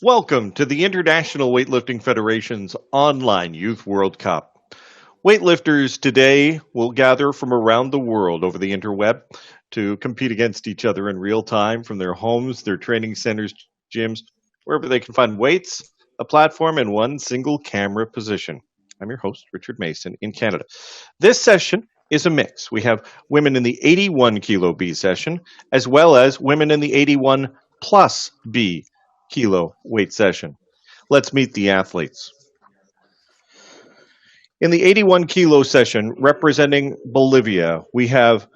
Welcome to the International Weightlifting Federation's online Youth World Cup. Weightlifters today will gather from around the world over the interweb to compete against each other in real time from their homes, their training centers, gyms, wherever they can find weights, a platform, and one single camera position. I'm your host, Richard Mason, in Canada. This session is a mix. We have women in the 81 kilo B session, as well as women in the 81 plus B kilo weight session. Let's meet the athletes. In the 81 kilo session, representing Bolivia, we have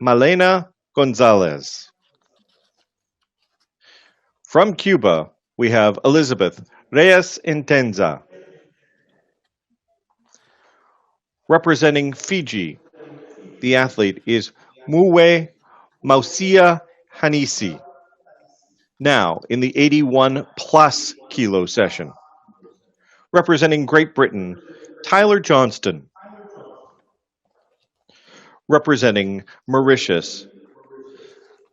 Malena Gonzalez. From Cuba, we have Elizabeth Reyes Intenza. Representing Fiji, the athlete is Muwe Mausia Hanisi. Now, in the 81 plus kilo session, representing Great Britain, Tyler Johnston. Representing Mauritius,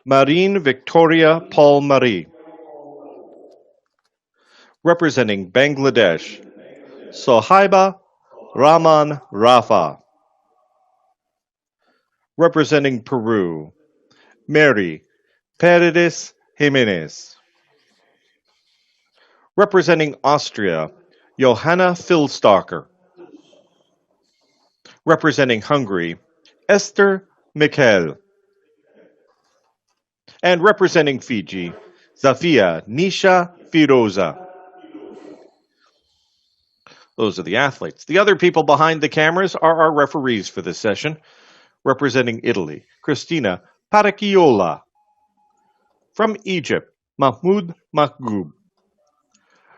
Marine Victoria Paul Marie. Representing Bangladesh, Sohaiba Rahman Rafa. Representing Peru, Mary Paredes Jimenez. Representing Austria, Johanna Filstalker. Representing Hungary, Esther Mikhail. And representing Fiji, Zafia Nisha Firoza. Those are the athletes. The other people behind the cameras are our referees for this session. Representing Italy, Cristina Paracchiola. From Egypt, Mahmoud Mahgoub.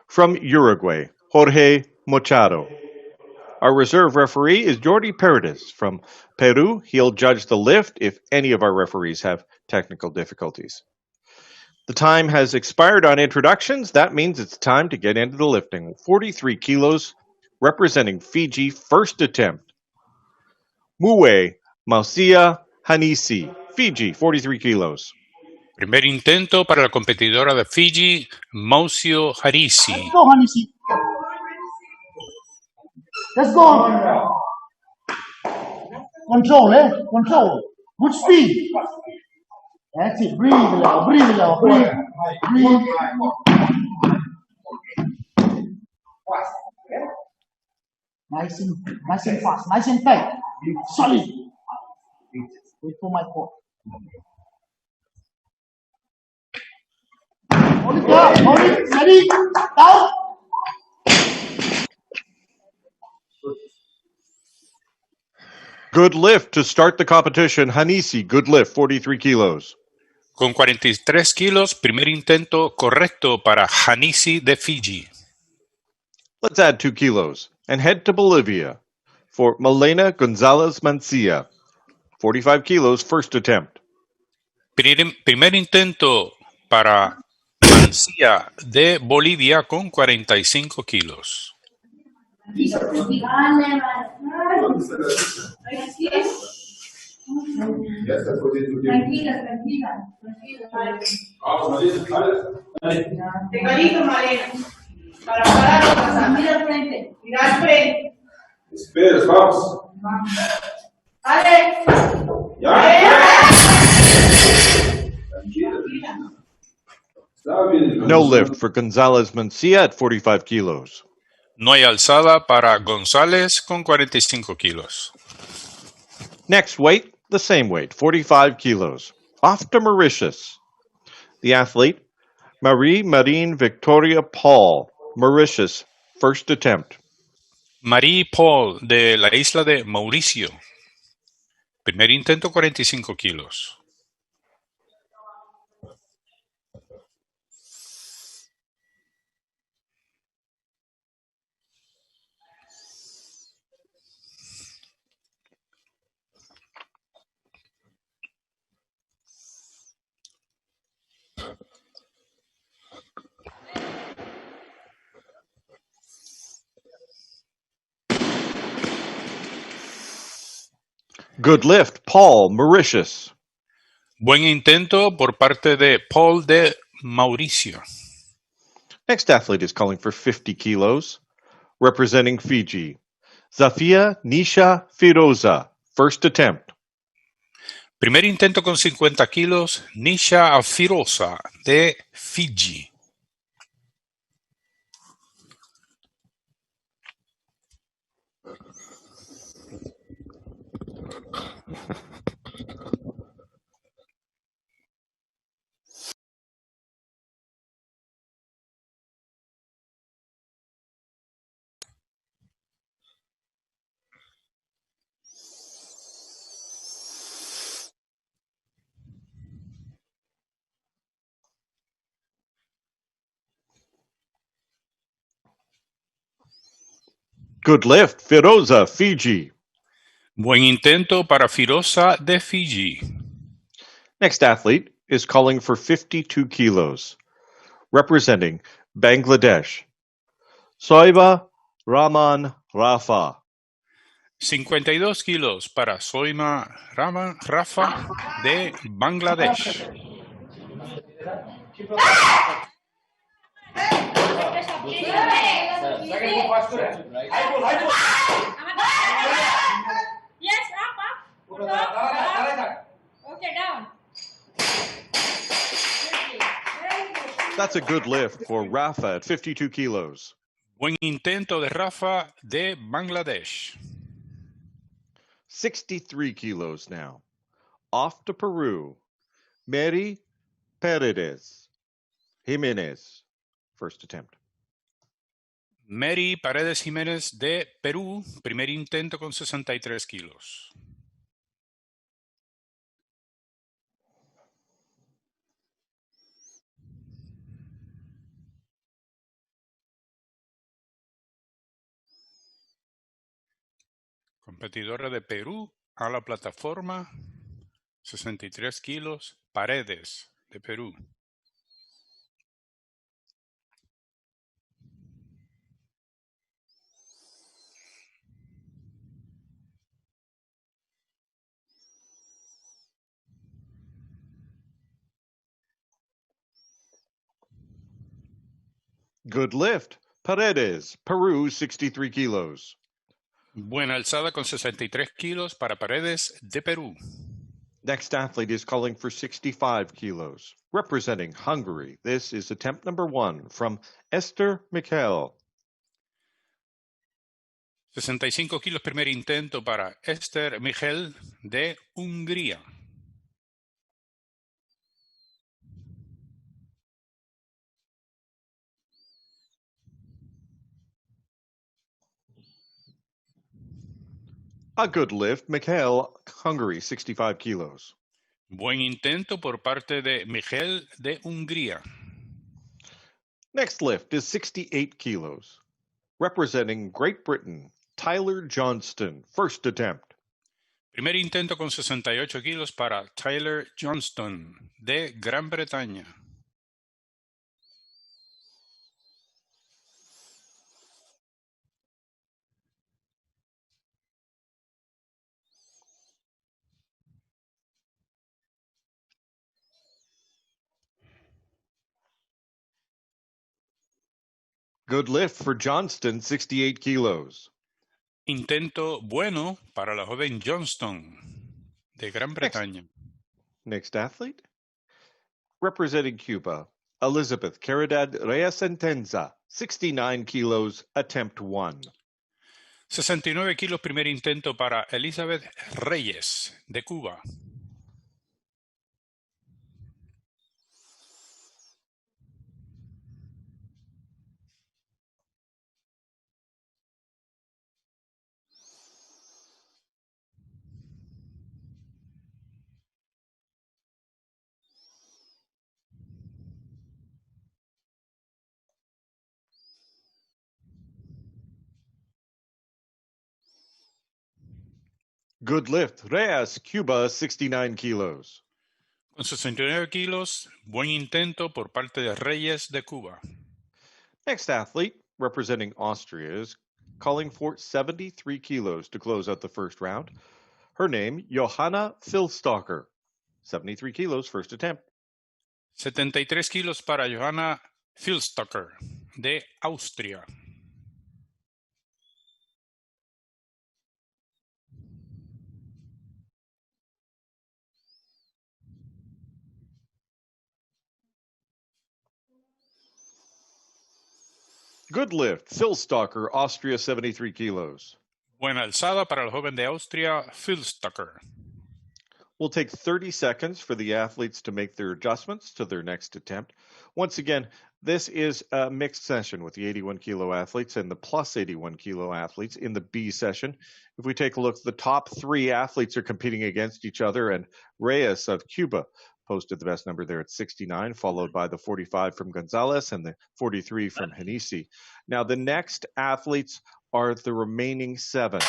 From Uruguay, Jorge Mochado. Our reserve referee is Jordi Paredes from Peru. He'll judge the lift if any of our referees have technical difficulties. The time has expired on introductions. That means it's time to get into the lifting. 43 kilos, representing Fiji, first attempt. Muwe Mausia Hanisi, Fiji, 43 kilos. Primer intento para la competidora de Fiji, Mausio Harisi. Let's go, Hanisi. Let's go. Control, Control. Good speed. That's it. Breathe a little. Breathe. Nice and fast. Nice and tight. Solid. Wait for my call. Hold it down. Hold it. Ready. Down. Good lift to start the competition. Hanisi, good lift, 43 kilos. Con 43 kilos, primer intento correcto para Hanisi de Fiji. Let's add 2 kilos and head to Bolivia for Malena Gonzalez Mancia, 45 kilos, first attempt. Primer intento para Mancia de Bolivia con 45 kilos. Tranquila. Pegadito, Malena. Para parar, pasar. Mira al frente. Mira al frente. Espera, vamos. ¡Ale! No lift for Gonzalez Mancia at 45 kilos. No hay alzada para González con 45 kilos. Next weight, the same weight, 45 kilos. Off to Mauritius. The athlete, Marie Marine Victoria Paul, Mauritius, first attempt. Marie Paul de la isla de Mauricio. Primer intento 45 kilos. Good lift, Paul, Mauritius. Buen intento por parte de Paul de Mauricio. Next athlete is calling for 50 kilos, representing Fiji. Zafia Nisha Firoza, first attempt. Primer intento con 50 kilos, Nisha Firoza, de Fiji. Good lift, Firoza, Fiji. Buen intento para Firoza de Fiji. Next athlete is calling for 52 kilos, representing Bangladesh. Soiba Rahman Rafa. 52 kilos para Soima Rafa de Bangladesh. Yes, up. Okay, down. That's a good lift for Rafa at 52 kilos. Buen intento de Rafa de Bangladesh. 63 kilos now. Off to Peru. Mary Paredes Jimenez, first attempt. Mary Paredes Jiménez de Perú, primer intento con 63 kilos. Competidora de Perú a la plataforma, 63 kilos, Paredes de Perú. Good lift. Paredes, Peru, 63 kilos. Buena alzada con 63 kilos para Paredes de Perú. Next athlete is calling for 65 kilos, representing Hungary. This is attempt number 1 from Esther Mikhail. 65 kilos, primer intento para Esther Miguel de Hungría. A good lift. Mikhail, Hungary, 65 kilos. Buen intento por parte de Miguel de Hungría. Next lift is 68 kilos, representing Great Britain. Tyler Johnston, first attempt. Primer intento con 68 kilos para Tyler Johnston de Gran Bretaña. Good lift for Johnston, 68 kilos. Intento bueno para la joven Johnston de Gran Bretaña. Next athlete, representing Cuba, Elizabeth Caridad Reyes Entenza, 69 kilos, attempt 1. 69 kilos, primer intento para Elizabeth Reyes de Cuba. Good lift, Reyes, Cuba, 69 kilos. Con 69 kilos, buen intento por parte de Reyes de Cuba. Next athlete, representing Austria, is calling for 73 kilos to close out the first round. Her name, Johanna Filstalker, 73 kilos, first attempt. 73 kilos para Johanna Filstalker. de Austria. Good lift, Phil Stalker, Austria, 73 kilos. Buena alzada para el joven de Austria, Phil Stucker. We'll take 30 seconds for the athletes to make their adjustments to their next attempt. Once again, this is a mixed session with the 81 kilo athletes and the plus 81 kilo athletes in the B session. If we take a look, the top three athletes are competing against each other, and Reyes of Cuba posted the best number there at 69, followed by the 45 from Gonzalez and the 43 from Hanisi. Now, the next athletes are the remaining seven.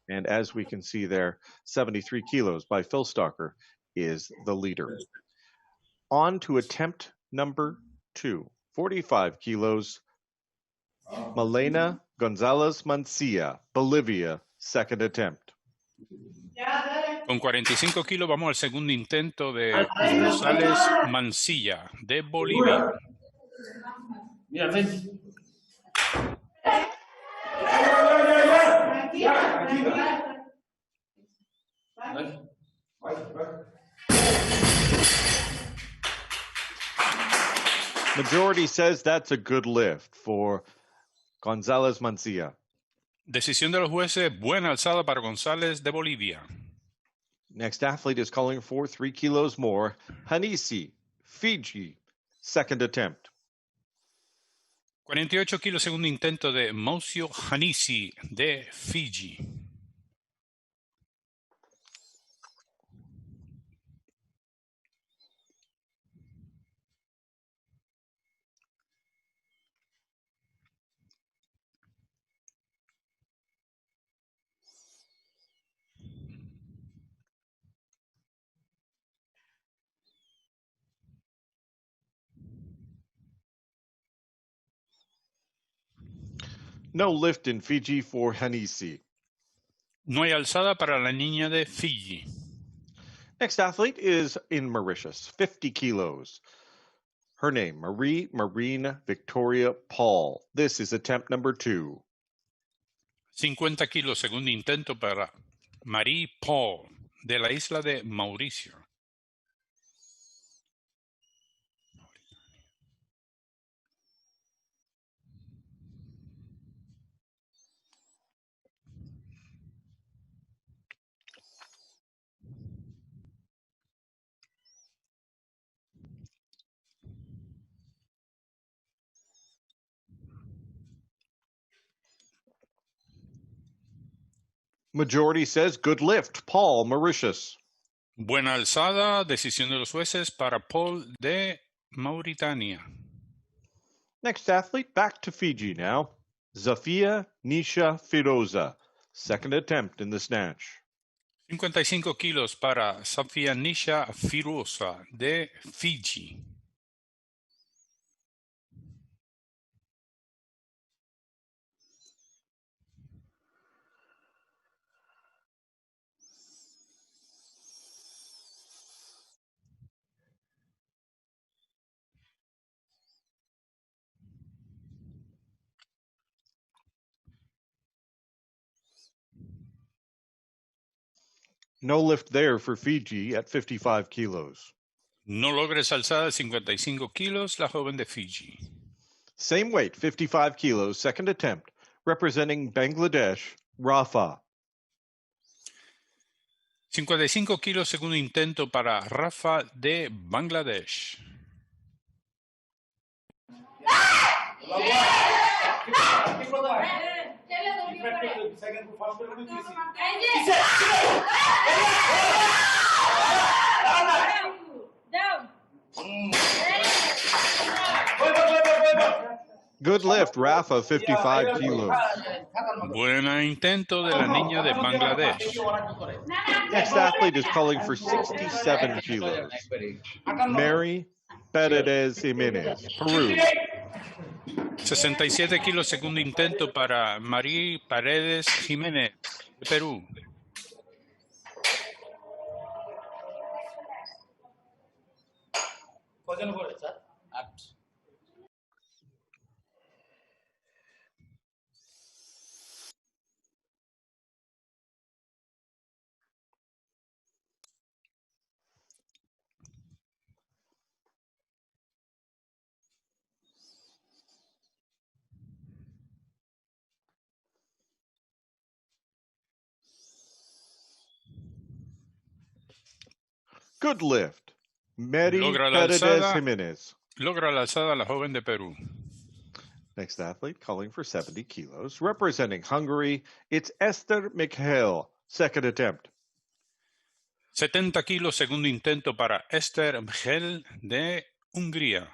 And as we can see there, 73 kilos by Phil Stalker is the leader. On to attempt number 2, 45 kilos, Malena Gonzalez Mancilla, Bolivia, second attempt. Con 45 kilos vamos al segundo intento de González Mancilla, de Bolivia. Mira, ven. Majority says that's a good lift for Gonzalez Mancilla. Decisión de los jueces, buena alzada para González de Bolivia. Next athlete is calling for 3 kilos more, Hanisi, Fiji, second attempt. 48 kilos, segundo intento de Mousio Hanisi, de Fiji. No lift in Fiji for Hanisi. No hay alzada para la niña de Fiji. Next athlete is in Mauritius, 50 kilos. Her name, Marie Marine Victoria Paul. This is attempt number 2. 50 kilos, segundo intento para Marie Paul, de la isla de Mauricio. Majority says good lift, Paul, Mauritius. Buena alzada, decisión de los jueces para Paul de Mauritania. Next athlete, back to Fiji now. Zafia Nisha Firoza, second attempt in the snatch. 55 kilos para Safia Nisha Firoza, de Fiji. No lift there for Fiji at 55 kilos. No logres alzada de 55 kilos, la joven de Fiji. Same weight, 55 kilos, second attempt, representing Bangladesh, Rafa. 55 kilos, segundo intento para Rafa de Bangladesh. Down. Good lift, Rafa, 55 kilos. Buena intento de la niña de Bangladesh. Next athlete is calling for 67 kilos. Mary Paredes Jimenez, Peru. 67 kilos, segundo intento para Marie Paredes Jiménez, de Perú. Good lift. Mary Logra la Paredes alzada. Jimenez. Logra la alzada la joven de Perú. Next athlete calling for 70 kilos. Representing Hungary, it's Esther Mikhail. Second attempt. 70 kilos, segundo intento para Esther Mgel de Hungría.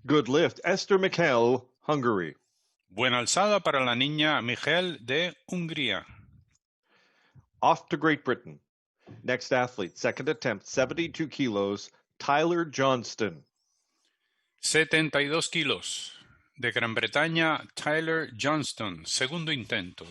Good lift. Esther Mikhail, Hungary. Buena alzada para la niña Miguel de Hungría. Off to Great Britain. Next athlete, second attempt, 72 kilos, Tyler Johnston. 72 kilos. De Gran Bretaña, Tyler Johnston. Segundo intento.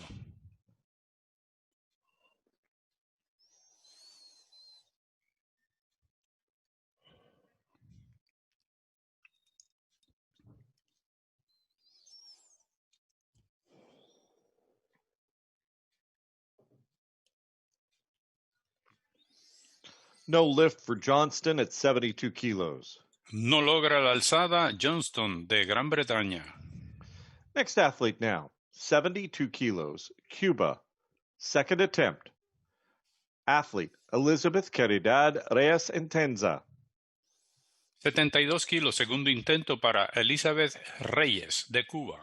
No lift for Johnston at 72 kilos. No logra la alzada Johnston de Gran Bretaña. Next athlete now, 72 kilos, Cuba. Second attempt. Athlete, Elizabeth Caridad Reyes Intenza. 72 kilos, segundo intento para Elizabeth Reyes de Cuba.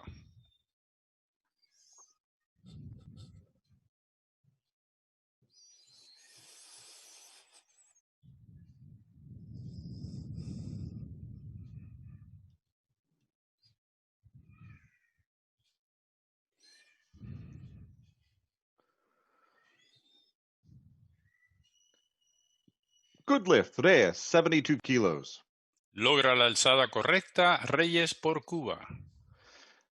Good lift, Reyes, 72 kilos. Logra la alzada correcta Reyes por Cuba.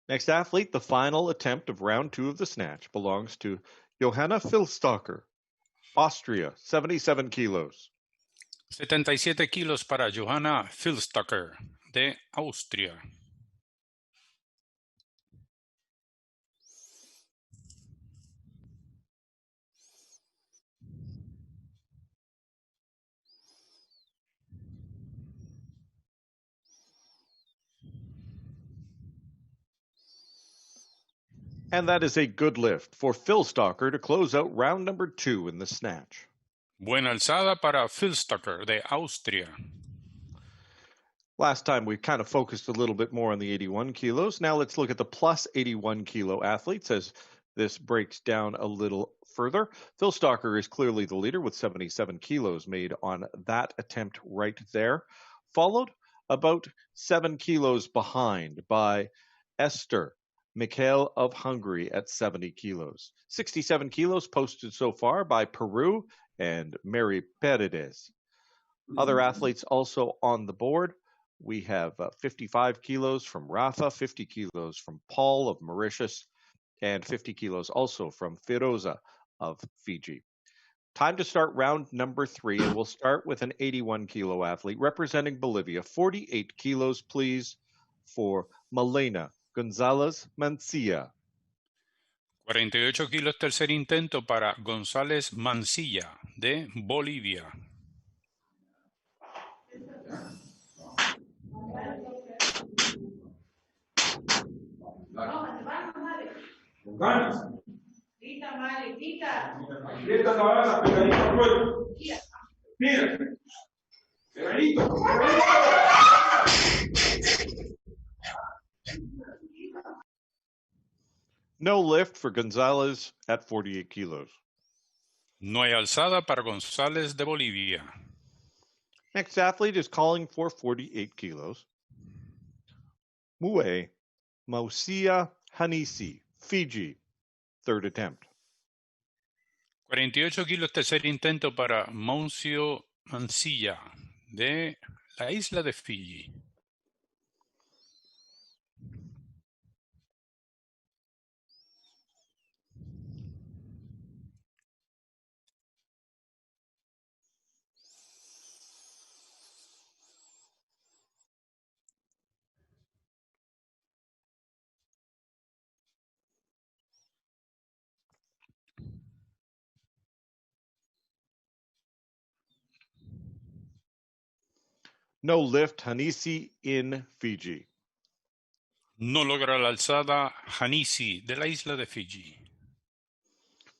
Next athlete, the final attempt of round 2 of the snatch, belongs to Johanna Filstocker, Austria, 77 kilos. 77 kilos para Johanna Filstocker de Austria. And that is a good lift for Filstocker to close out round number 2 in the snatch. Buena alzada para Filstocker de Austria. Last time we kind of focused a little bit more on the 81 kilos. Now let's look at the plus 81 kilo athletes as this breaks down a little further. Filstocker is clearly the leader with 77 kilos made on that attempt right there, followed about 7 kilos behind by Esther Mikhail of Hungary at 70 kilos. 67 kilos posted so far by Peru and Mary Paredes. Other athletes also on the board. We have 55 kilos from Rafa, 50 kilos from Paul of Mauritius, and 50 kilos also from Firoza of Fiji. Time to start round number 3, and we'll start with an 81 kilo athlete representing Bolivia. 48 kilos, please, for Malena Gonzalez Mancilla. 48 kilos, tercer intento para González Mancilla de Bolivia. Con ganas. Grita, madre, grita. Aprieta la bala, pegadito al cuello. Mira. Pegadito. No lift for Gonzalez at 48 kilos. No hay alzada para González de Bolivia. Next athlete is calling for 48 kilos. Mue Mausia Hanisi, Fiji. Third attempt. 48 kilos, tercer intento para Mauncio Mancilla de la isla de Fiji. No lift, Hanisi in Fiji. No logra la alzada Hanisi de la isla de Fiji.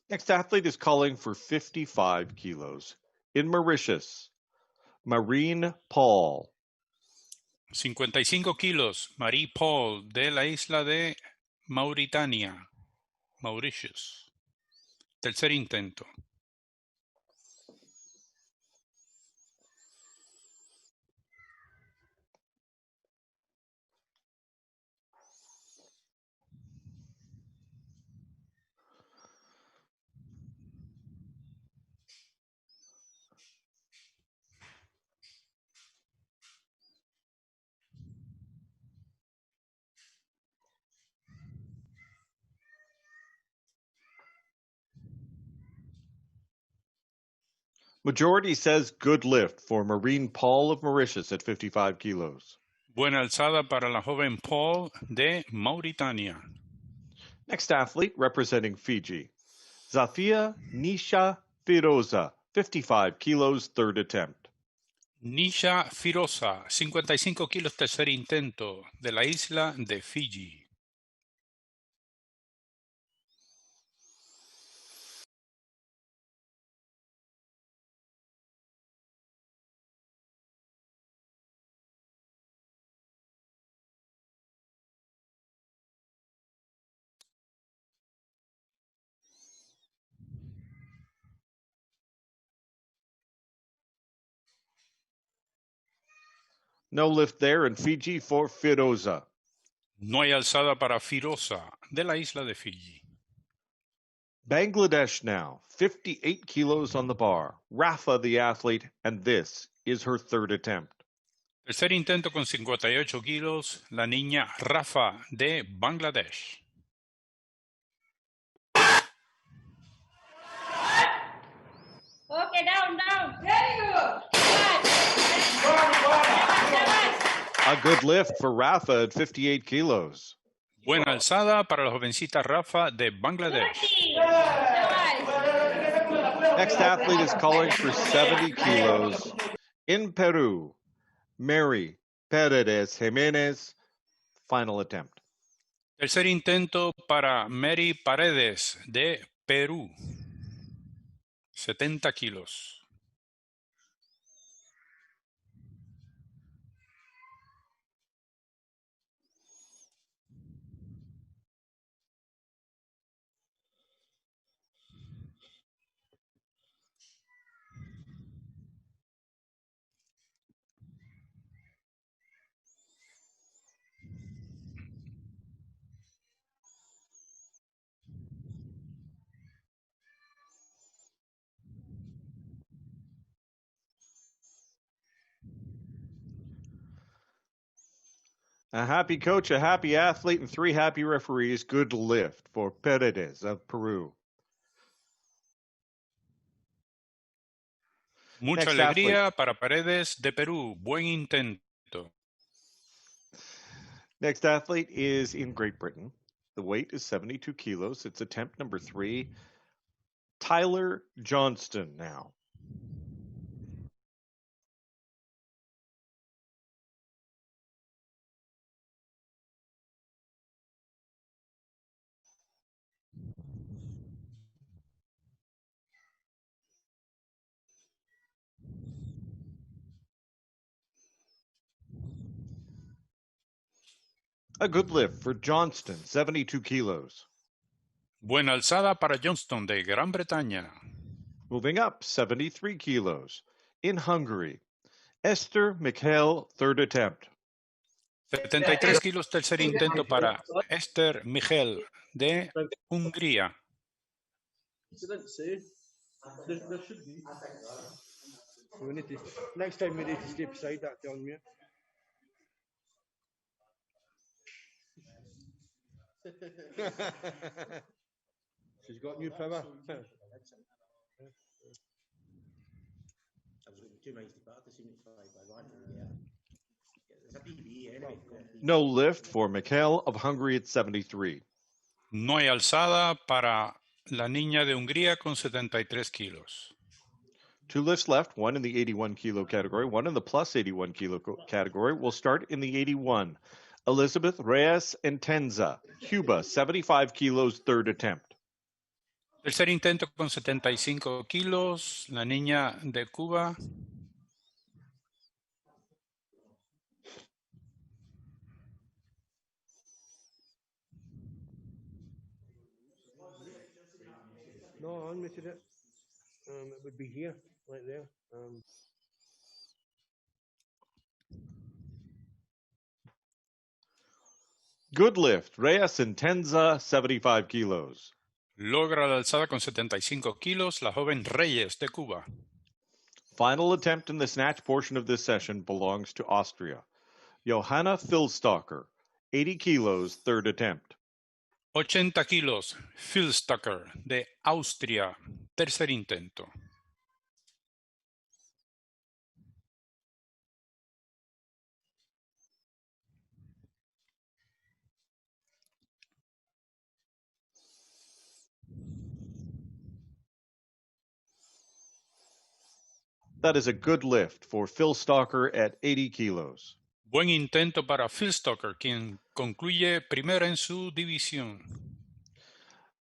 Next athlete is calling for 55 kilos. In Mauritius, Marine Paul. 55 kilos, Marie Paul de la isla de Mauritania, Mauritius. Tercer intento. Majority says good lift for Marine Paul of Mauritius at 55 kilos. Buena alzada para la joven Paul de Mauritania. Next athlete representing Fiji, Zafia Nisha Firoza, 55 kilos, third attempt. Nisha Firoza, 55 kilos, tercer intento, de la isla de Fiji. No lift there in Fiji for Firoza. No hay alzada para Firoza, de la isla de Fiji. Bangladesh now, 58 kilos on the bar. Rafa the athlete, and this is her third attempt. Tercer intento con 58 kilos, la niña Rafa de Bangladesh. Okay, down. Very good. A good lift for Rafa at 58 kilos. Buena alzada para la jovencita Rafa de Bangladesh. 30. Next athlete is calling for 70 kilos. In Peru, Mary Paredes Jimenez, final attempt. Tercer intento para Mary Paredes de Perú. 70 kilos. A happy coach, a happy athlete, and 3 happy referees. Good lift for Paredes of Peru. Mucha Next alegría para Paredes de Perú. Buen intento. Next athlete is in Great Britain. The weight is 72 kilos. It's attempt number 3. Tyler Johnston now. A good lift for Johnston, 72 kilos. Buena alzada para Johnston de Gran Bretaña. Moving up, 73 kilos. In Hungary, Esther Mikhail, third attempt. 73 kilos, tercer intento para Esther Michel de Hungría. There should be. We need to, next time we need to stay beside that young man. She's got new power. No lift for Mikhail of Hungary at 73. No hay alzada para la niña de Hungría con 73 kilos. Two lifts left, one in the 81 kilo category, one in the plus 81 kilo category. We'll start in the 81. Elizabeth Reyes Entenza, Cuba, 75 kilos, third attempt. Tercer intento con 75 kilos, la niña de Cuba. No, I'm missing it. It would be here, right there. Good lift. Reyes Entenza, 75 kilos. Logra la alzada con 75 kilos la joven Reyes de Cuba. Final attempt in the snatch portion of this session belongs to Austria. Johanna Filstocker, 80 kilos, third attempt. 80 kilos, Filstocker de Austria, tercer intento. That is a good lift for Filstocker at 80 kilos. Buen intento para Filstocker, quien concluye primero en su división.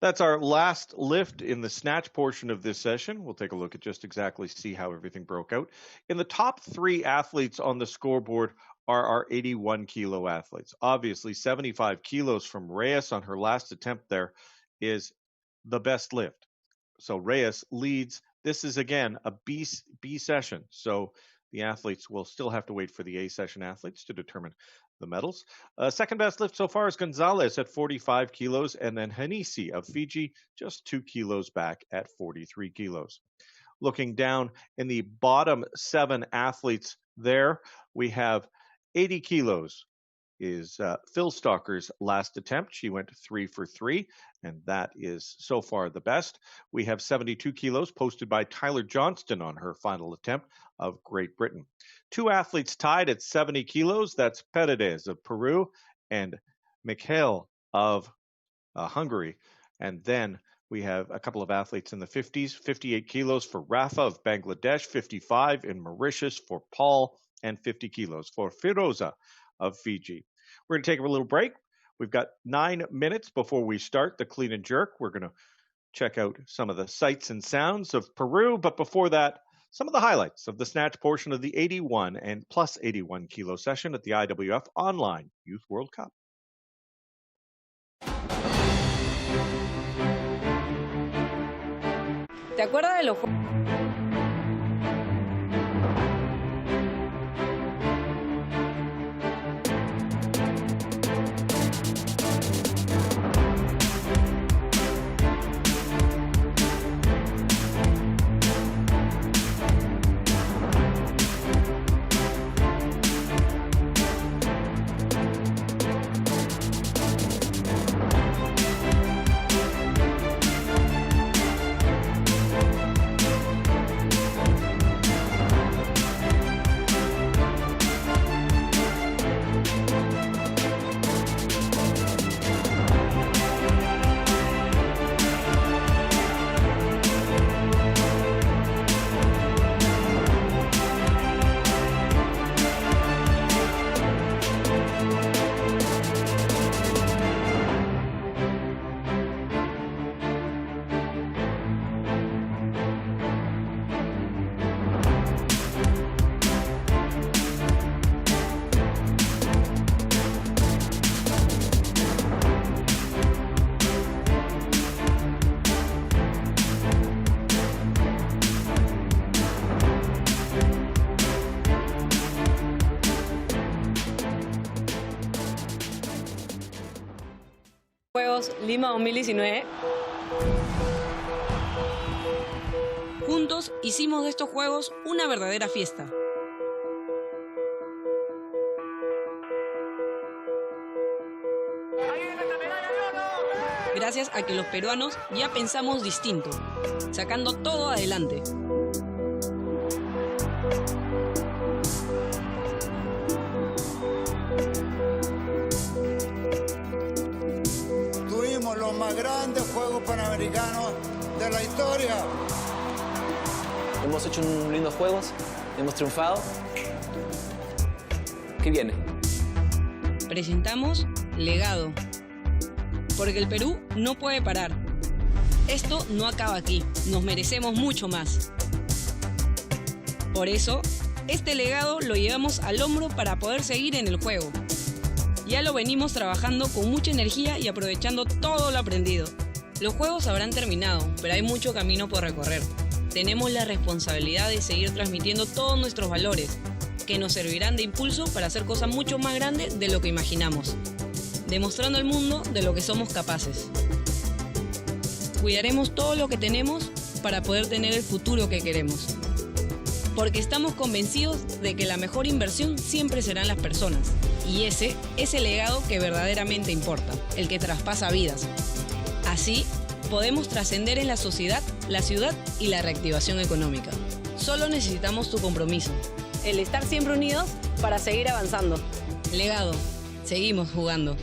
That's our last lift in the snatch portion of this session. We'll take a look at just exactly see how everything broke out. In the top three athletes on the scoreboard are our 81 kilo athletes. Obviously, 75 kilos from Reyes on her last attempt there is the best lift. So Reyes leads. This is, again, a B session. So the athletes will still have to wait for the A session athletes to determine the medals. Second best lift so far is Gonzalez at 45 kilos, and then Hanisi of Fiji just 2 kilos back at 43 kilos. Looking down in the bottom 7 athletes there, we have 80 kilos is Filstocker's last attempt. She went 3 for 3, and that is so far the best. We have 72 kilos posted by Tyler Johnston on her final attempt of Great Britain. 2 athletes tied at 70 kilos. That's Paredes of Peru and Mikhail of Hungary. And then we have a couple of athletes in the 50s, 58 kilos for Rafa of Bangladesh, 55 in Mauritius for Paul, and 50 kilos for Firoza of Fiji. We're going to take a little break. We've got 9 minutes before we start the clean and jerk. We're going to check out some of the sights and sounds of Peru, but before that, some of the highlights of the snatch portion of the 81 and plus 81 kilo session at the IWF Online Youth World Cup. ¿Te acuerdas de los Juegos Lima 2019? Juntos hicimos de estos juegos una verdadera fiesta. Gracias a que los peruanos ya pensamos distinto, sacando todo adelante. Tuvimos los más grandes Juegos Panamericanos de la historia. hemos hecho unos lindos juegos, hemos triunfado. ¿Qué viene? Presentamos Legado. Porque el Perú no puede parar. Esto no acaba aquí, nos merecemos mucho más. Por eso, este legado lo llevamos al hombro para poder seguir en el juego. Ya lo venimos trabajando con mucha energía y aprovechando todo lo aprendido. Los juegos habrán terminado, pero hay mucho camino por recorrer. Tenemos la responsabilidad de seguir transmitiendo todos nuestros valores, que nos servirán de impulso para hacer cosas mucho más grandes de lo que imaginamos, demostrando al mundo de lo que somos capaces. Cuidaremos todo lo que tenemos para poder tener el futuro que queremos. Porque estamos convencidos de que la mejor inversión siempre serán las personas. Y ese es el legado que verdaderamente importa, el que traspasa vidas. Así, podemos trascender en la sociedad, la ciudad y la reactivación económica. Solo necesitamos tu compromiso. El estar siempre unidos para seguir avanzando. Legado. Seguimos jugando.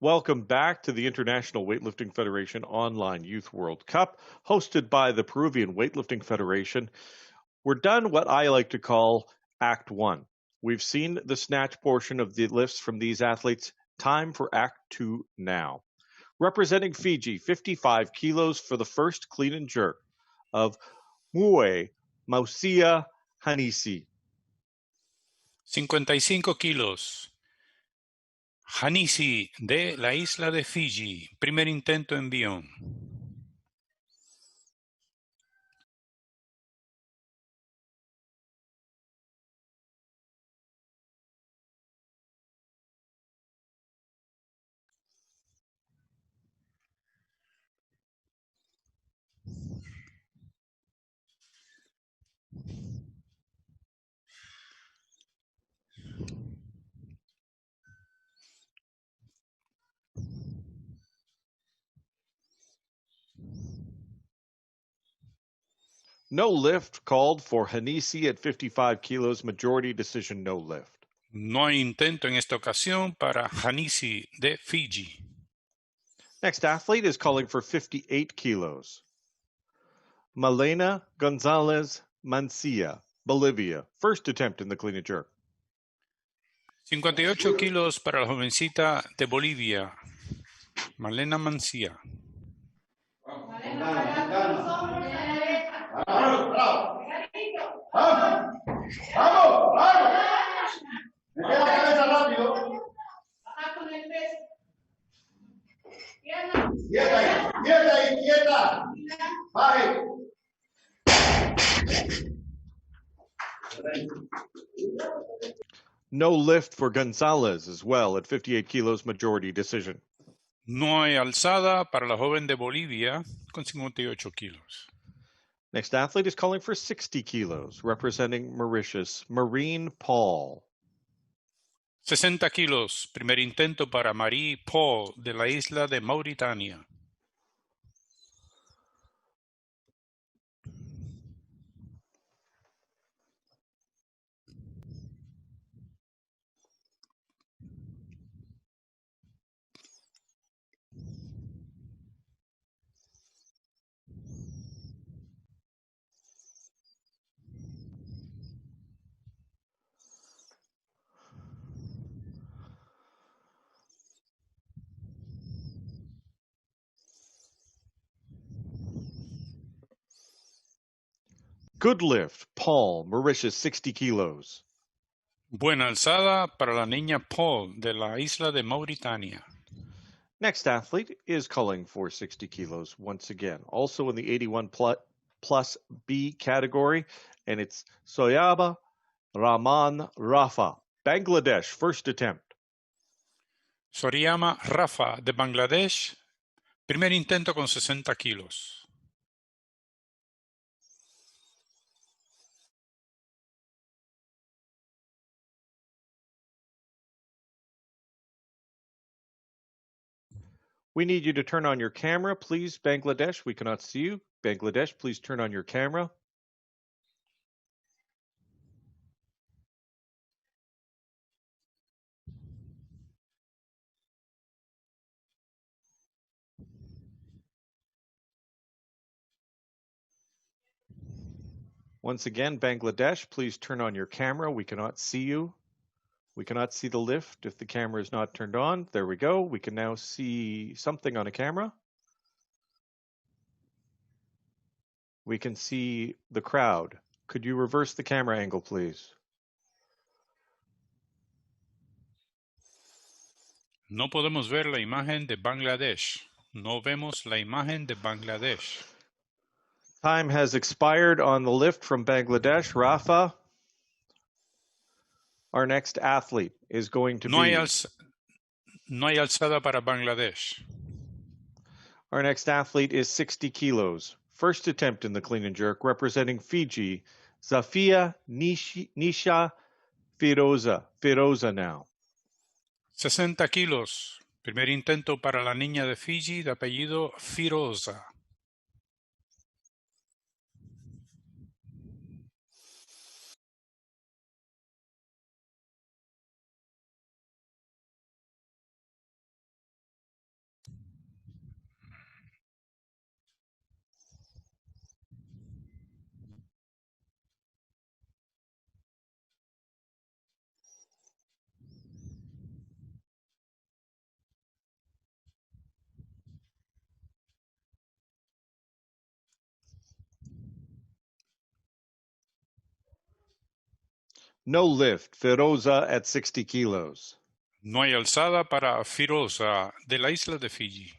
Welcome back to the International Weightlifting Federation Online Youth World Cup, hosted by the Peruvian Weightlifting Federation. We're done what I like to call Act 1. We've seen the snatch portion of the lifts from these athletes. Time for Act 2 now. Representing Fiji, 55 kilos for the first clean and jerk of Mue Mausia Hanisi. 55 kilos. Hanisi, de la isla de Fiji. Primer intento envión. No lift called for Hanisi at 55 kilos, majority decision no lift. No hay intento en esta ocasión para Hanisi de Fiji. Next athlete is calling for 58 kilos. Malena Gonzalez Mancia, Bolivia. First attempt in the clean and jerk. 58 kilos para la jovencita de Bolivia, Malena Mancia. Mete la cabeza rápido. Baja con el peso. Quieta ahí, quieta. Baje. No lift for Gonzalez as well at 58 kilos, majority decision. No hay alzada para la joven de Bolivia con 58 kilos. Next athlete is calling for 60 kilos, representing Mauritius, Marine Paul. 60 kilos, primer intento para Marie Paul de la isla de Mauritania. Good lift, Paul, Mauritius, 60 kilos. Buena alzada para la niña Paul de la isla de Mauritania. Next athlete is calling for 60 kilos once again, also in the 81 plus B category, and it's Soyaba Rahman Rafa, Bangladesh, first attempt. Soriyama Rafa de Bangladesh, primer intento con 60 kilos. We need you to turn on your camera, please, Bangladesh. We cannot see you. Bangladesh, please turn on your camera. Once again, Bangladesh, please turn on your camera. We cannot see you. We cannot see the lift if the camera is not turned on. There we go. We can now see something on a camera. We can see the crowd. Could you reverse the camera angle, please? No podemos ver la imagen de Bangladesh. No vemos la imagen de Bangladesh. Time has expired on the lift from Bangladesh. Rafa, our next athlete is going to No hay be... alzada para Bangladesh. Our next athlete is 60 kilos. First attempt in the clean and jerk, representing Fiji, Zafia Nisha Firoza. Firoza now. 60 kilos. Primer intento para la niña de Fiji de apellido Firoza. No lift, Feroza at 60 kilos. No hay alzada para Firoza de la isla de Fiji.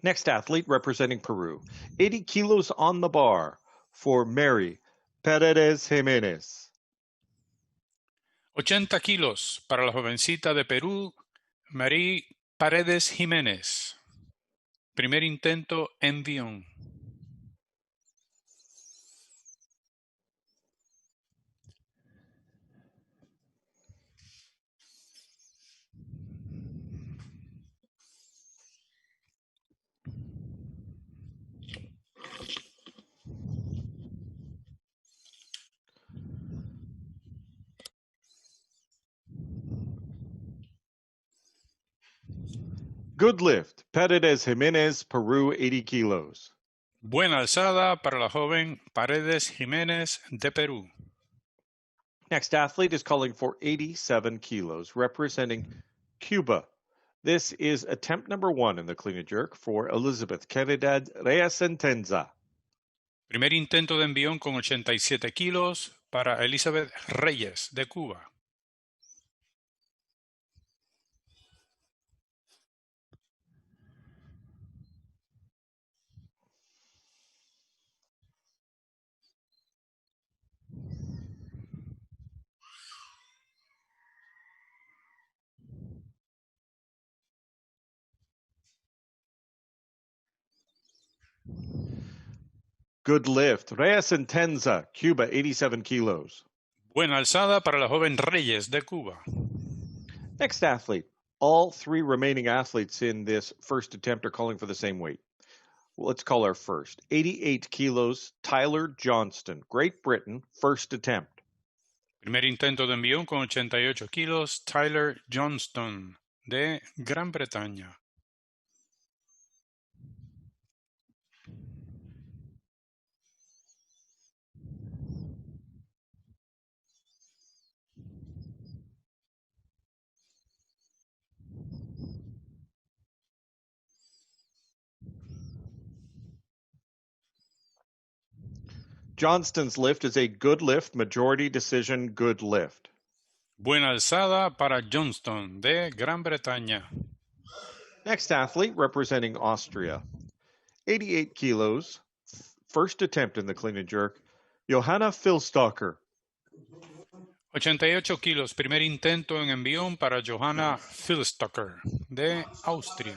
Next athlete representing Peru, 80 kilos on the bar for Mary Paredes Jimenez. 80 kilos para la jovencita de Perú, Marie Paredes Jiménez. Primer intento en Bion. Good lift, Paredes Jimenez, Peru, 80 kilos. Buena alzada para la joven Paredes Jiménez de Perú. Next athlete is calling for 87 kilos, representing Cuba. This is attempt number 1 in the clean and jerk for Elizabeth Caridad Reyes-Sentenza. Primer intento de envión con 87 kilos para Elizabeth Reyes de Cuba. Good lift, Reyes-Sentenza, Cuba, 87 kilos. Buena alzada para la joven Reyes de Cuba. Next athlete. All 3 remaining athletes in this first attempt are calling for the same weight. Well, let's call our first. 88 kilos, Tyler Johnston, Great Britain, first attempt. Primer intento de envión con 88 kilos, Tyler Johnston de Gran Bretaña. Johnston's lift is a good lift, majority decision, good lift. Buena alzada para Johnston de Gran Bretaña. Next athlete representing Austria, 88 kilos, first attempt in the clean and jerk, Johanna Filstalker. 88 kilos, primer intento en envión para Johanna Filstalker de Austria.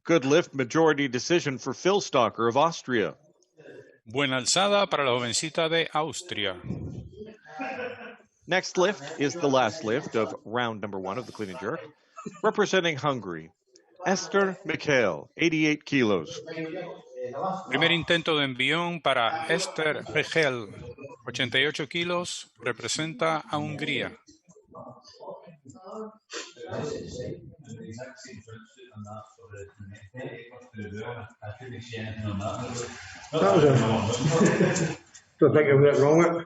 Good lift, majority decision for Filstalker of Austria. Buena alzada para la jovencita de Austria. Next lift is the last lift of round number 1 of the clean and jerk. Representing Hungary, Esther Mikhail, 88 kilos. Primer intento de envión para Esther Regel, 88 kilos, representa a Hungría. So think of it wrong.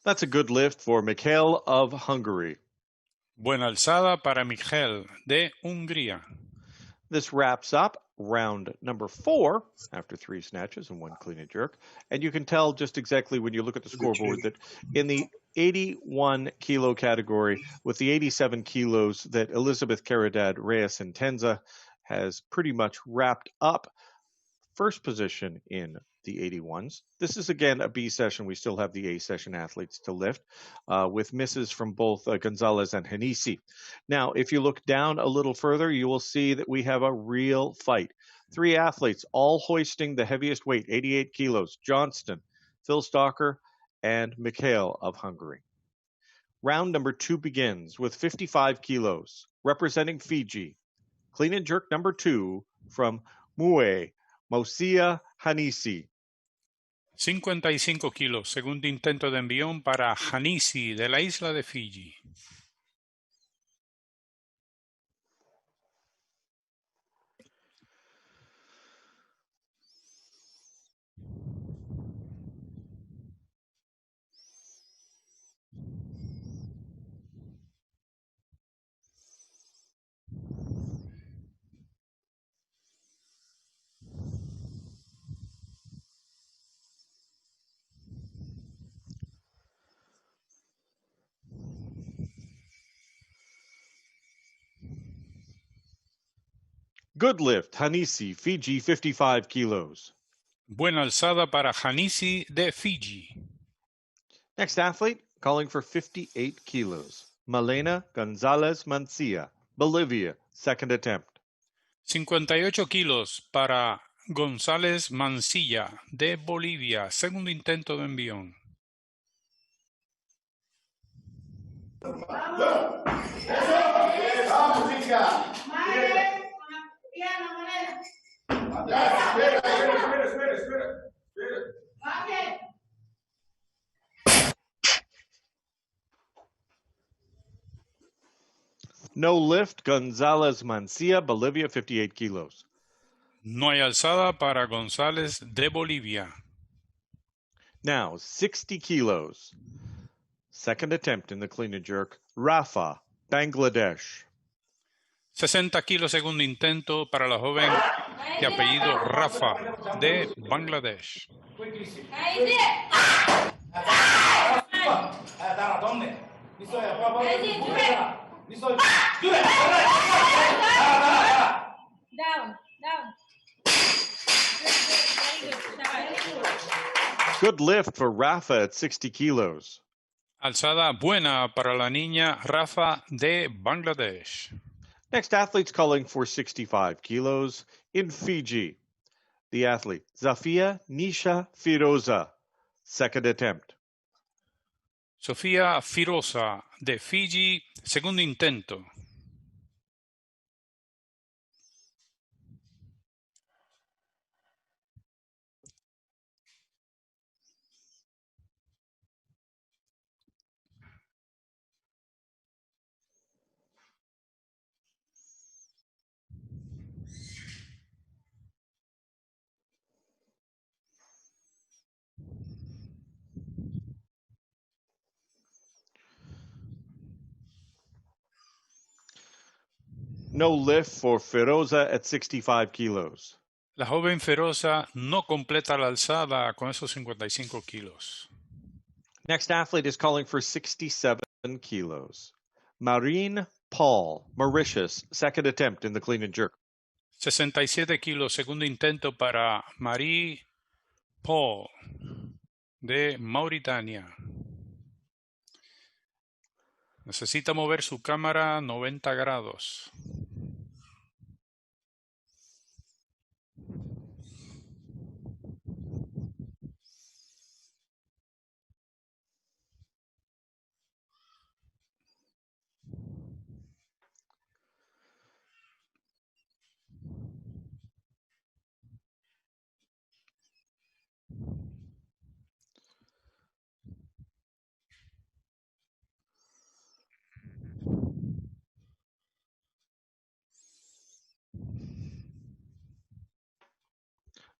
That's a good lift for Mikhail of Hungary. Buena alzada para Miguel de Hungría. This wraps up round number 4 after 3 snatches and 1 clean and jerk. And you can tell just exactly when you look at the scoreboard that in the 81 kilo category with the 87 kilos that Elizabeth Caridad Reyes-Sentenza has pretty much wrapped up first position in the 81s. This is again a B session. We still have the A session athletes to lift with misses from both Gonzalez and Hanisi. Now, if you look down a little further, you will see that we have a real fight. 3 athletes all hoisting the heaviest weight, 88 kilos, Johnston, Filstalker, and Mikhail of Hungary. Round number 2 begins with 55 kilos, representing Fiji. Clean and jerk number 2 from Mue Mosia Hanisi. 55 kilos, segundo intento de envión para Hanisi de la isla de Fiji. Good lift, Hanisi, Fiji, 55 kilos. Buena alzada para Hanisi de Fiji. Next athlete, calling for 58 kilos. Malena Gonzalez Mancia, Bolivia, second attempt. 58 kilos para González Mancilla de Bolivia, segundo intento de envión. Madre, con la pierna, Malena. Espera. Baje. No lift, Gonzalez Mancia, Bolivia, 58 kilos. No hay alzada para González de Bolivia. Now, 60 kilos. Second attempt in the clean and jerk. Rafa, Bangladesh. 60 kilos, segundo intento para la joven de apellido Rafa de Bangladesh. Down. Good lift for Rafa at 60 kilos. Alzada buena para la niña Rafa de Bangladesh. Next athlete's calling for 65 kilos in Fiji. The athlete, Zafia Nisha Firoza, second attempt. Sofía Firosa de Fiji, segundo intento. No lift for Firoza at 65 kilos. La joven Firosa no completa la alzada con esos 55 kilos. Next athlete is calling for 67 kilos. Marine Paul, Mauritius, second attempt in the clean and jerk. 67 kilos, segundo intento para Marie Paul de Mauritania. Necesita mover su cámara 90 grados.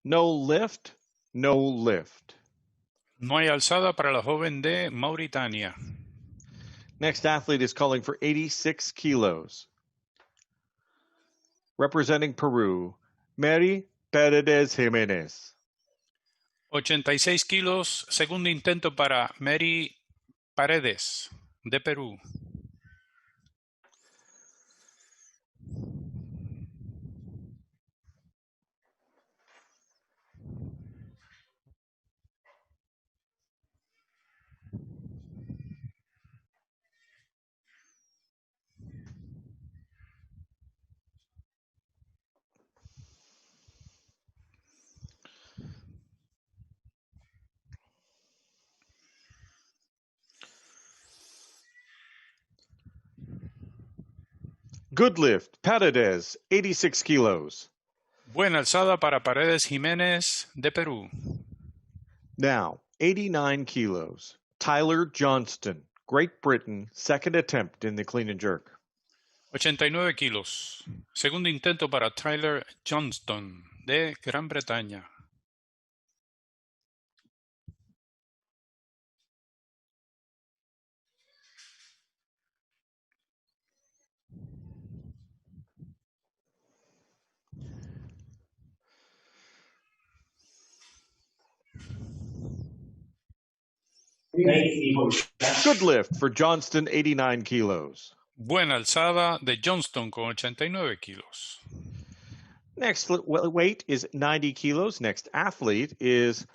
No lift, no lift. No hay alzada para la joven de Mauritania. Next athlete is calling for 86 kilos. Representing Peru, Mary Paredes Jimenez. 86 kilos, segundo intento para Mary Paredes de Perú. Good lift, Paredes, 86 kilos. Buena alzada para Paredes Jiménez de Perú. Now, 89 kilos. Tyler Johnston, Great Britain, second attempt in the clean and jerk. 89 kilos. Segundo intento para Tyler Johnston de Gran Bretaña. Good lift for Johnston, 89 kilos. Buena alzada de Johnston con 89 kilos. Next weight is 90 kilos. Next athlete is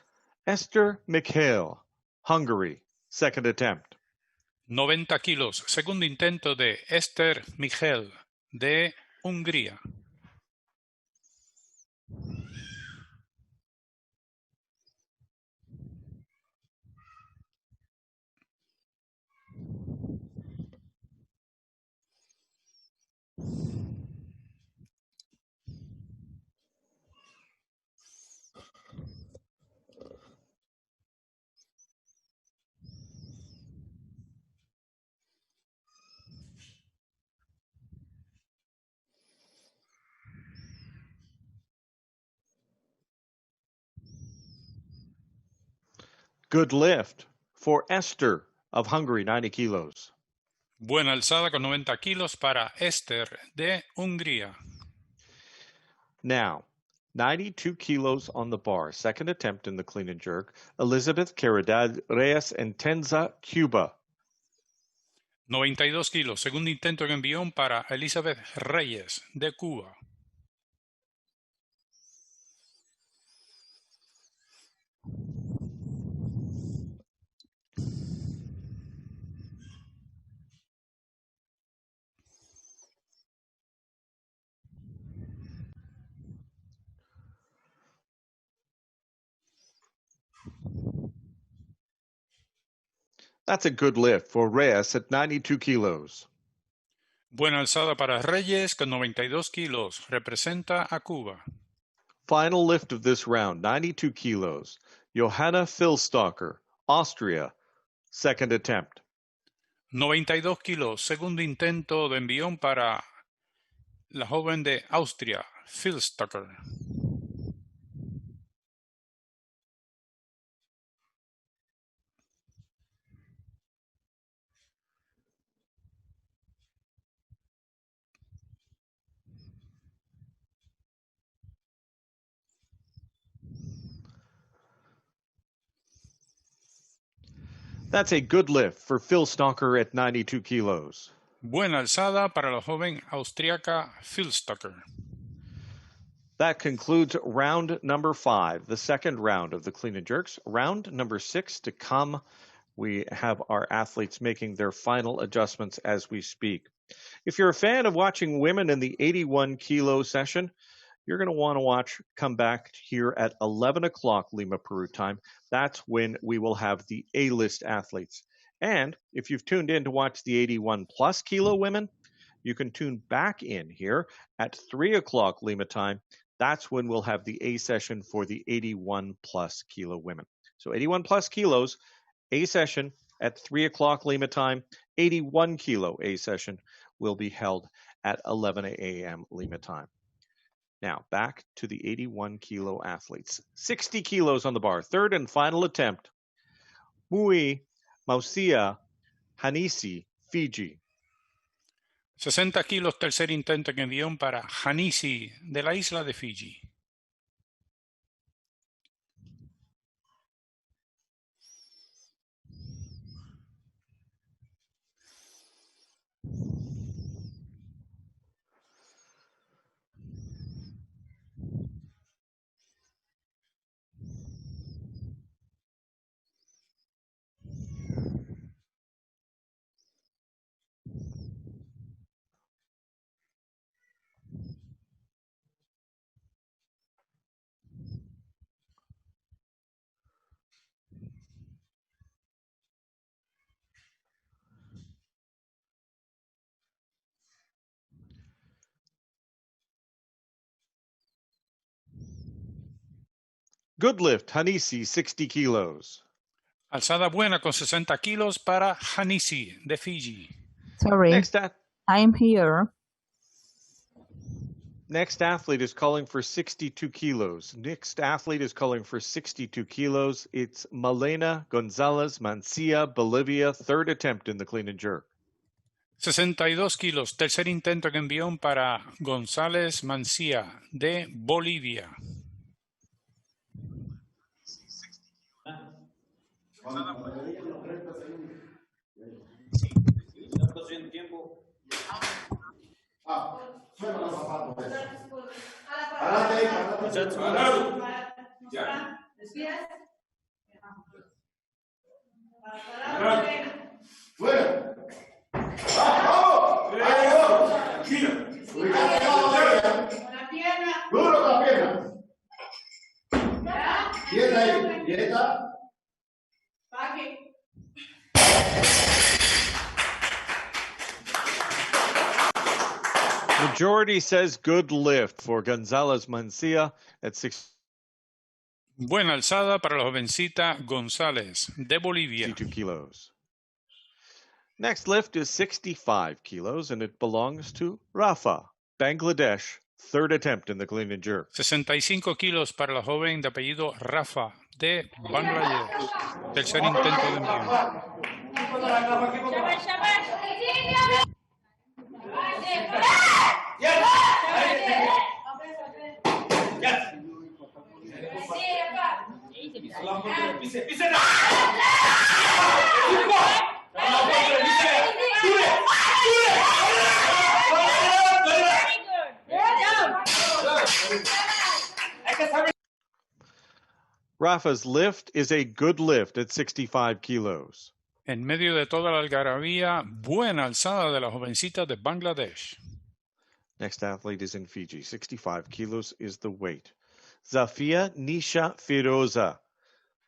Esther Mikhail, Hungary, second attempt. 90 kilos. Segundo intento de Esther Michel de Hungría. Good lift for Esther of Hungary, 90 kilos. Buena alzada con 90 kilos para Esther de Hungría. Now, 92 kilos on the bar, second attempt in the clean and jerk, Elizabeth Caridad Reyes Entenza, Cuba. 92 kilos. Segundo intento en envión para Elizabeth Reyes de Cuba. That's a good lift for Reyes at 92 kilos. Buena alzada para Reyes con 92 kilos. Representa a Cuba. Final lift of this round, 92 kilos. Johanna Filstalker, Austria, second attempt. 92 kilos. Segundo intento de envión para la joven de Austria, Filstalker. That's a good lift for Filstalker at 92 kilos. Buena alzada para la joven austriaca Filstalker. That concludes round number 5, the second round of the clean and jerks. Round number 6 to come. We have our athletes making their final adjustments as we speak. If you're a fan of watching women in the 81 kilo session, you're going to want to come back here at 11 o'clock Lima, Peru time. That's when we will have the A-list athletes. And if you've tuned in to watch the 81 plus kilo women, you can tune back in here at 3 o'clock Lima time. That's when we'll have the A session for the 81 plus kilo women. So 81 plus kilos, A session at 3 o'clock Lima time. 81 kilo A session will be held at 11 a.m. Lima time. Now, back to the 81 kilo athletes. 60 kilos on the bar. Third and final attempt. Mui Mausia Hanisi, Fiji. 60 kilos. Tercer intento en envión para Hanisi de la isla de Fiji. Good lift, Hanisi, 60 kilos. Alzada buena con 60 kilos para Hanisi, de Fiji. Sorry, I'm here. Next athlete is calling for 62 kilos. Next athlete is calling for 62 kilos. It's Malena Gonzalez Mancia, Bolivia, third attempt in the clean and jerk. 62 kilos, tercer intento en envión para González Mancía, de Bolivia. Majority says good lift for Gonzalez Mancia at 62 Buena alzada para la jovencita González, de Bolivia. kilos. Next lift is 65 kilos, and it belongs to Rafa, Bangladesh, third attempt in the clean and jerk. 65 kilos para la joven de apellido Rafa, de Bangladesh. Tercer intento de envío. Rafa's lift is a good lift at 65 kilos. En medio de toda la algarabía, buena alzada de la jovencita de Bangladesh. Next athlete is in Fiji. 65 kilos is the weight. Zafia Nisha Firoza.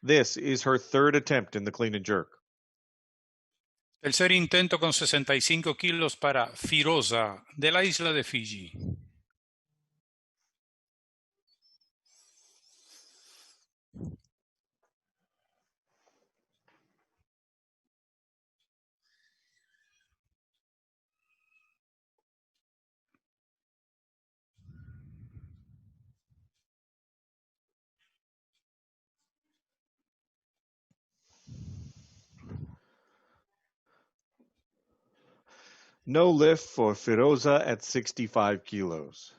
This is her third attempt in the clean and jerk. Tercer intento con 65 kilos para Firoza, de la isla de Fiji. No lift for Firoza at 65 kilos.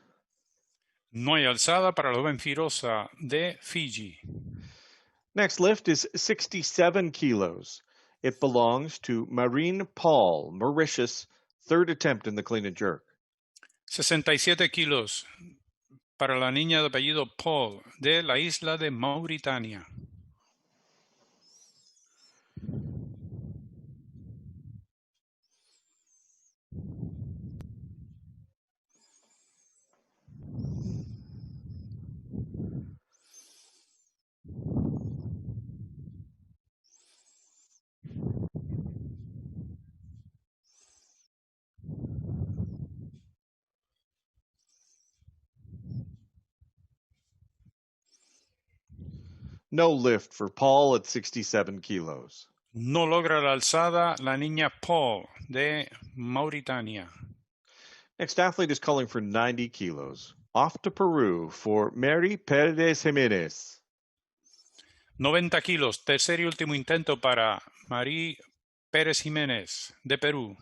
No hay alzada para la joven Firoza, de Fiji. Next lift is 67 kilos. It belongs to Marine Paul, Mauritius, third attempt in the clean and jerk. 67 kilos para la niña de apellido Paul, de la isla de Mauritania. No lift for Paul at 67 kilos. No logra la alzada la niña Paul, de Mauritania. Next athlete is calling for 90 kilos. Off to Peru for Mary Pérez Jiménez. 90 kilos, tercer y último intento para Marí Pérez Jiménez, de Perú.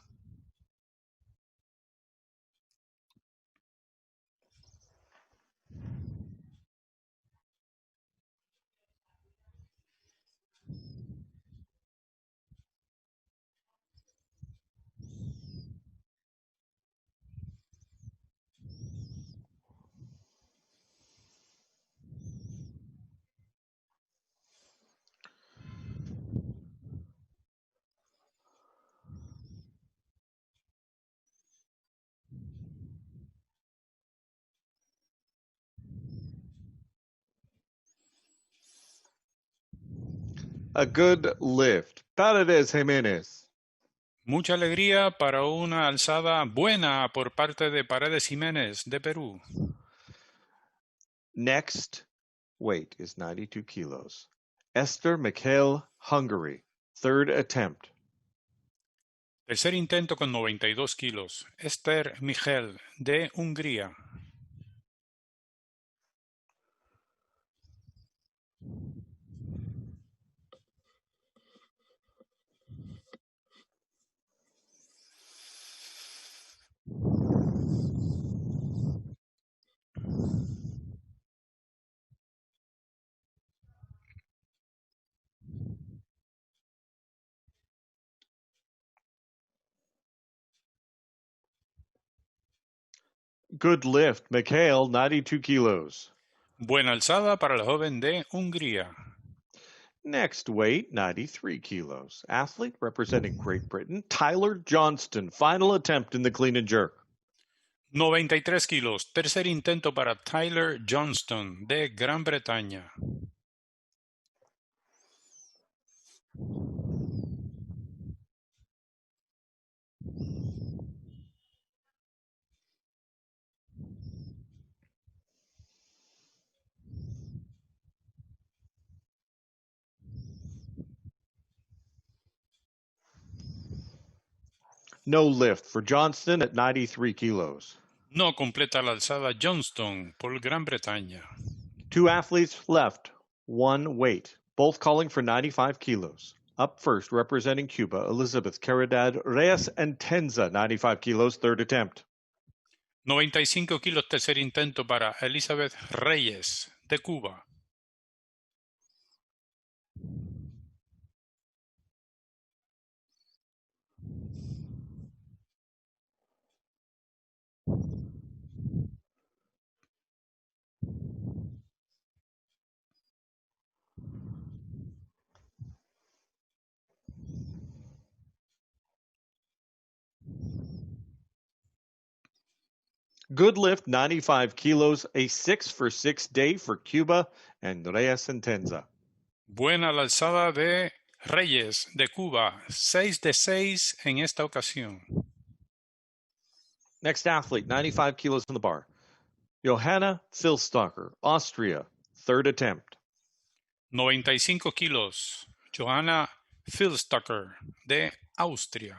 A good lift. Paredes Jiménez. Mucha alegría para una alzada buena por parte de Paredes Jiménez, de Perú. Next, weight is 92 kilos. Esther Mikhail, Hungary. Third attempt. Tercer intento con 92 kilos. Esther Michel, de Hungría. Good lift. Mikhail, 92 kilos. Buena alzada para la joven de Hungría. Next weight, 93 kilos. Athlete representing Great Britain, Tyler Johnston. Final attempt in the clean and jerk. 93 kilos. Tercer intento para Tyler Johnston, de Gran Bretaña. No lift for Johnston at 93 kilos. No completa la alzada Johnston por Gran Bretaña. Two athletes left, one weight, both calling for 95 kilos. Up first, representing Cuba, Elizabeth Caridad Reyes Entenza, 95 kilos, third attempt. 95 kilos, tercer intento para Elizabeth Reyes, de Cuba. Good lift, 95 kilos, a 6 for 6 day for Cuba and Reyes Entenza. Buena la alzada de Reyes, de Cuba, 6 de 6 en esta ocasión. Next athlete, 95 kilos on the bar. Johanna Filstocker, Austria, third attempt. 95 kilos, Johanna Filstocker, de Austria.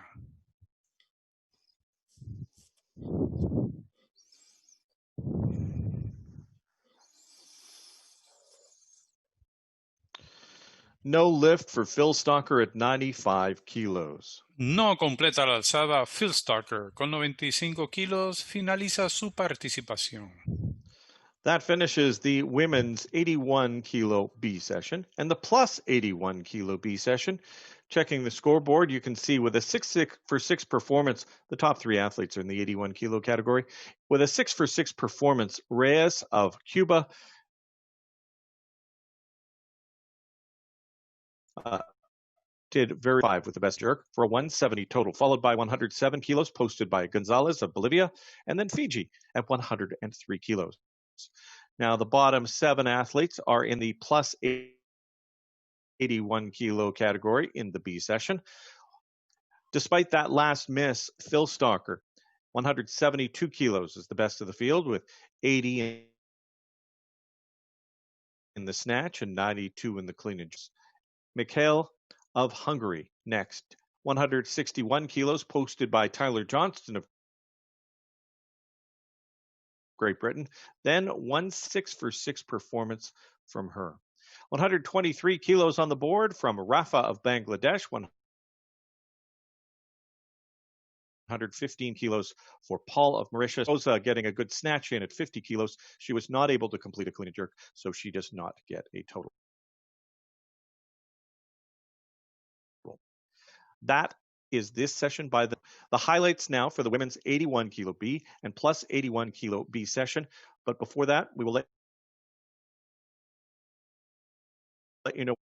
No lift for Filstocker at 95 kilos. No completa la alzada Filstocker. Con 95 kilos finaliza su participación. That finishes the women's 81 kilo B session and the plus 81 kilo B session. Checking the scoreboard, you can see with a 6 for 6 performance, the top three athletes are in the 81 kilo category. With a 6 for 6 performance, Reyes of Cuba did very 5 with the best jerk for a 170 total, followed by 107 kilos posted by Gonzalez of Bolivia, and then Fiji at 103 kilos. Now, the bottom 7 athletes are in the plus 81 kilo category in the B session. Despite that last miss, Phil Stalker, 172 kilos is the best of the field with 80 in the snatch and 92 in the cleanage. Mikhail of Hungary next, 161 kilos posted by Tyler Johnston of Great Britain, then 1 6 for 6 performance from her. 123 kilos on the board from Rafa of Bangladesh, 115 kilos for Paul of Mauritius. Rosa getting a good snatch in at 50 kilos. She was not able to complete a clean and jerk, so she does not get a total. That is this session by the highlights now for the women's 81 kilo B and plus 81 kilo B session. But before that, we will let you know.